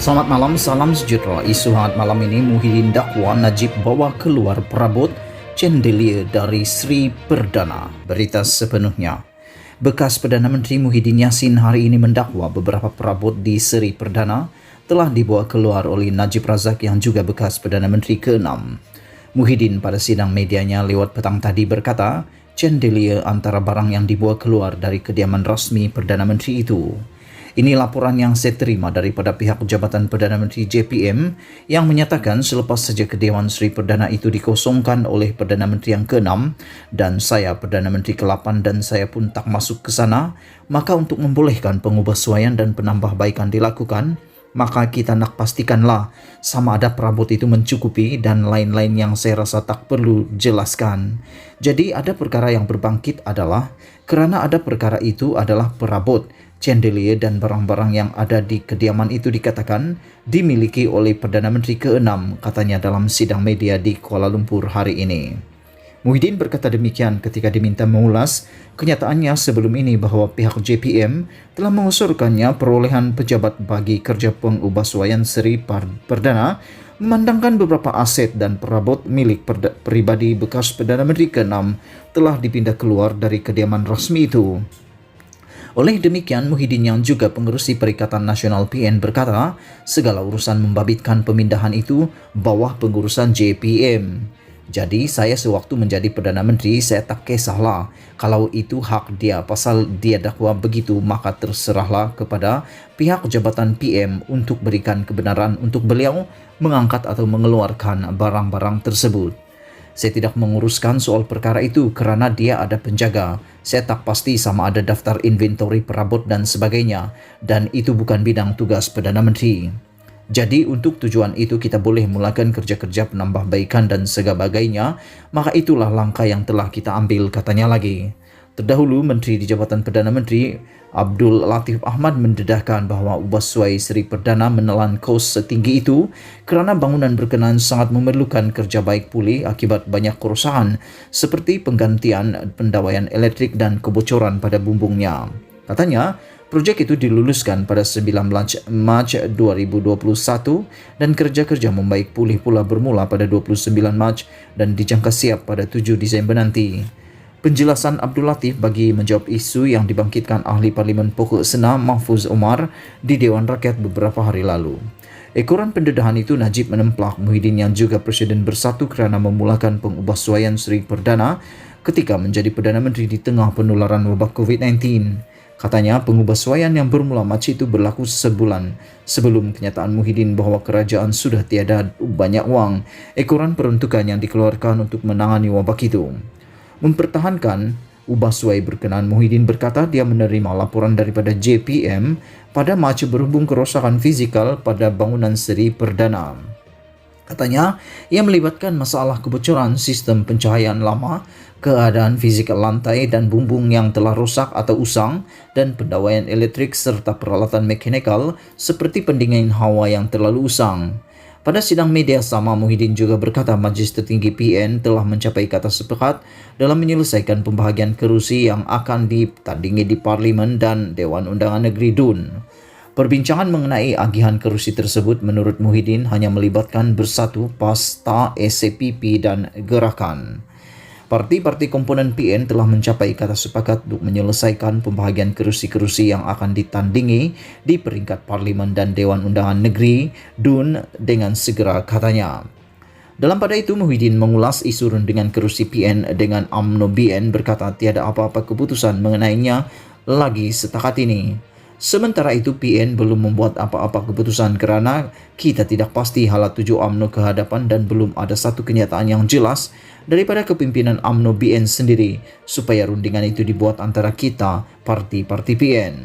Selamat malam, salam sejahtera. Isu hangat malam ini, Muhyiddin dakwa Najib bawa keluar perabot chandelier dari Sri Perdana. Berita sepenuhnya. Bekas Perdana Menteri Muhyiddin Yassin hari ini mendakwa beberapa perabot di Sri Perdana telah dibawa keluar oleh Najib Razak yang juga bekas Perdana Menteri ke-6. Muhyiddin pada sidang medianya lewat petang tadi berkata, chandelier antara barang yang dibawa keluar dari kediaman rasmi Perdana Menteri itu. Ini laporan yang saya terima daripada pihak Jabatan Perdana Menteri JPM yang menyatakan selepas saja kediaman Sri Perdana itu dikosongkan oleh Perdana Menteri yang ke-6 dan saya Perdana Menteri ke-8 dan saya pun tak masuk ke sana, maka untuk membolehkan pengubahsuaian dan penambahbaikan dilakukan, maka kita nak pastikanlah sama ada perabot itu mencukupi dan lain-lain yang saya rasa tak perlu jelaskan. Jadi ada perkara yang berbangkit adalah kerana ada perkara itu adalah perabot, chandelier dan barang-barang yang ada di kediaman itu dikatakan dimiliki oleh Perdana Menteri ke-6, katanya dalam sidang media di Kuala Lumpur hari ini. Muhyiddin berkata demikian ketika diminta mengulas kenyataannya sebelum ini bahawa pihak JPM telah mengusurkannya perolehan pejabat bagi kerja pengubahsuaian Sri Perdana memandangkan beberapa aset dan perabot milik pribadi bekas Perdana Menteri ke-6 telah dipindah keluar dari kediaman rasmi itu. Oleh demikian, Muhyiddin yang juga pengerusi Perikatan Nasional PN berkata, segala urusan membabitkan pemindahan itu bawah pengurusan JPM. Jadi, saya sewaktu menjadi Perdana Menteri, saya tak kisahlah. Kalau itu hak dia, pasal dia dakwa begitu, maka terserahlah kepada pihak Jabatan PM untuk berikan kebenaran untuk beliau mengangkat atau mengeluarkan barang-barang tersebut. Saya tidak menguruskan soal perkara itu kerana dia ada penjaga. Saya tak pasti sama ada daftar inventori perabot dan sebagainya, dan itu bukan bidang tugas Perdana Menteri. Jadi untuk tujuan itu kita boleh mulakan kerja-kerja penambahbaikan dan sebagainya, maka itulah langkah yang telah kita ambil, katanya lagi. Terdahulu, Menteri di Jabatan Perdana Menteri Abdul Latif Ahmad mendedahkan bahawa ubahsuai Sri Perdana menelan kos setinggi itu kerana bangunan berkenaan sangat memerlukan kerja baik pulih akibat banyak kerosahan seperti penggantian pendawaian elektrik dan kebocoran pada bumbungnya. Katanya, projek itu diluluskan pada 19 Mac 2021 dan kerja-kerja membaik pulih pula bermula pada 29 Mac dan dijangka siap pada 7 Disember nanti. Penjelasan Abdul Latif bagi menjawab isu yang dibangkitkan Ahli Parlimen Pokok Sena Mahfuz Omar di Dewan Rakyat beberapa hari lalu. Ekoran pendedahan itu, Najib menemplak Muhyiddin yang juga Presiden Bersatu kerana memulakan pengubahsuaian Sri Perdana ketika menjadi Perdana Menteri di tengah penularan wabak COVID-19. Katanya pengubahsuaian yang bermula Mac itu berlaku sebulan sebelum kenyataan Muhyiddin bahawa kerajaan sudah tiada banyak wang ekoran peruntukan yang dikeluarkan untuk menangani wabak itu. Mempertahankan ubahsuai berkenaan, Muhyiddin berkata dia menerima laporan daripada JPM pada Mac berhubung kerosakan fizikal pada bangunan Sri Perdana. Katanya, ia melibatkan masalah kebocoran sistem pencahayaan lama, keadaan fizikal lantai dan bumbung yang telah rosak atau usang, dan pendawaian elektrik serta peralatan mekanikal seperti pendingin hawa yang terlalu usang. Pada sidang media sama, Muhyiddin juga berkata Majlis Tertinggi PN telah mencapai kata sepakat dalam menyelesaikan pembahagian kerusi yang akan ditandingi di Parlimen dan Dewan Undangan Negeri DUN. Perbincangan mengenai agihan kerusi tersebut menurut Muhyiddin hanya melibatkan Bersatu, PAS, TA, SCPP dan Gerakan. Parti-parti komponen PN telah mencapai kata sepakat untuk menyelesaikan pembahagian kerusi-kerusi yang akan ditandingi di peringkat Parlimen dan Dewan Undangan Negeri DUN dengan segera, katanya. Dalam pada itu, Muhyiddin mengulas isu rundingan kerusi PN dengan UMNO BN berkata tiada apa-apa keputusan mengenainya lagi setakat ini. Sementara itu, PN belum membuat apa-apa keputusan kerana kita tidak pasti hala tuju UMNO ke hadapan dan belum ada satu kenyataan yang jelas daripada kepimpinan UMNO BN sendiri supaya rundingan itu dibuat antara kita, parti-parti PN.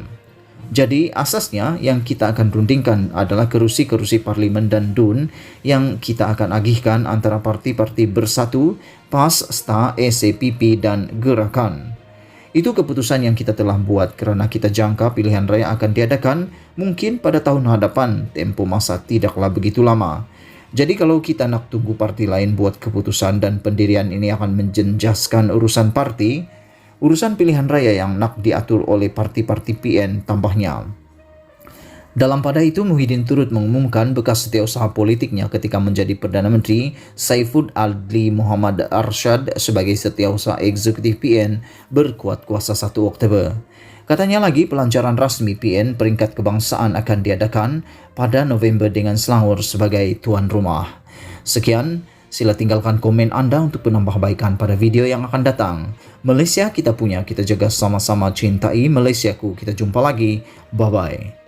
Jadi, asasnya yang kita akan rundingkan adalah kerusi-kerusi Parlimen dan DUN yang kita akan agihkan antara parti-parti Bersatu, PAS, STA, SCPP dan Gerakan. Itu keputusan yang kita telah buat kerana kita jangka pilihan raya akan diadakan mungkin pada tahun hadapan, tempoh masa tidaklah begitu lama. Jadi kalau kita nak tunggu parti lain buat keputusan dan pendirian ini akan menjenjaskan urusan parti, urusan pilihan raya yang nak diatur oleh parti-parti PN, tambahnya. Dalam pada itu, Muhyiddin turut mengumumkan bekas setiausaha politiknya ketika menjadi Perdana Menteri, Saiful Adli Muhammad Arsyad, sebagai setiausaha eksekutif PN berkuat kuasa 1 Oktober. Katanya lagi, pelancaran rasmi PN peringkat kebangsaan akan diadakan pada November dengan Selangor sebagai tuan rumah. Sekian, sila tinggalkan komen anda untuk penambahbaikan pada video yang akan datang. Malaysia kita punya, kita jaga sama-sama, cintai Malaysiaku. Kita jumpa lagi. Bye-bye.